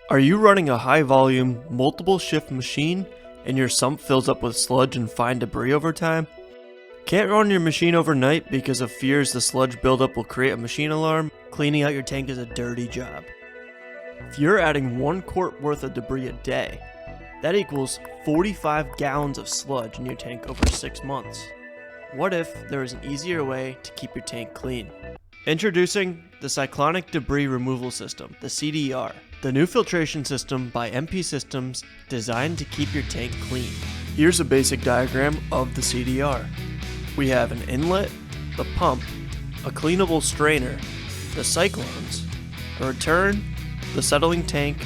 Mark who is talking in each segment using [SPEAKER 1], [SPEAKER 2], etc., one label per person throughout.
[SPEAKER 1] Are you running a high volume, multiple shift machine and your sump fills up with sludge and fine debris over time? Can't run your machine overnight because of fears the sludge buildup will create a machine alarm? Cleaning out your tank is a dirty job. If you're adding 1 quart worth of debris a day, that equals 45 gallons of sludge in your tank over 6 months. What if there was an easier way to keep your tank clean? Introducing the Cyclonic Debris Removal System, the CDR, the new filtration system by MP Systems designed to keep your tank clean. Here's a basic diagram of the CDR. We have an inlet, the pump, a cleanable strainer, the cyclones, a return, the settling tank,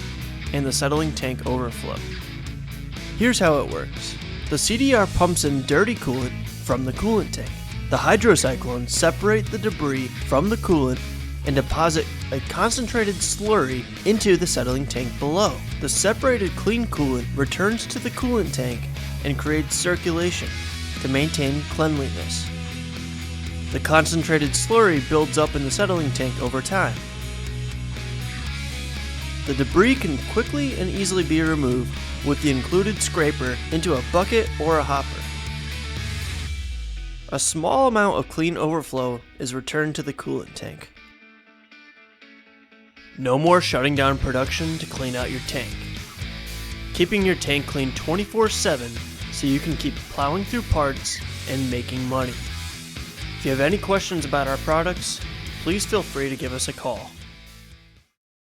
[SPEAKER 1] and the settling tank overflow. Here's how it works. The CDR pumps in dirty coolant from the coolant tank. The hydrocyclones separate the debris from the coolant and deposit a concentrated slurry into the settling tank below. The separated clean coolant returns to the coolant tank and creates circulation to maintain cleanliness. The concentrated slurry builds up in the settling tank over time. The debris can quickly and easily be removed with the included scraper into a bucket or a hopper. A small amount of clean overflow is returned to the coolant tank. No more shutting down production to clean out your tank. Keeping your tank clean 24/7 so you can keep plowing through parts and making money. If you have any questions about our products, please feel free to give us a call.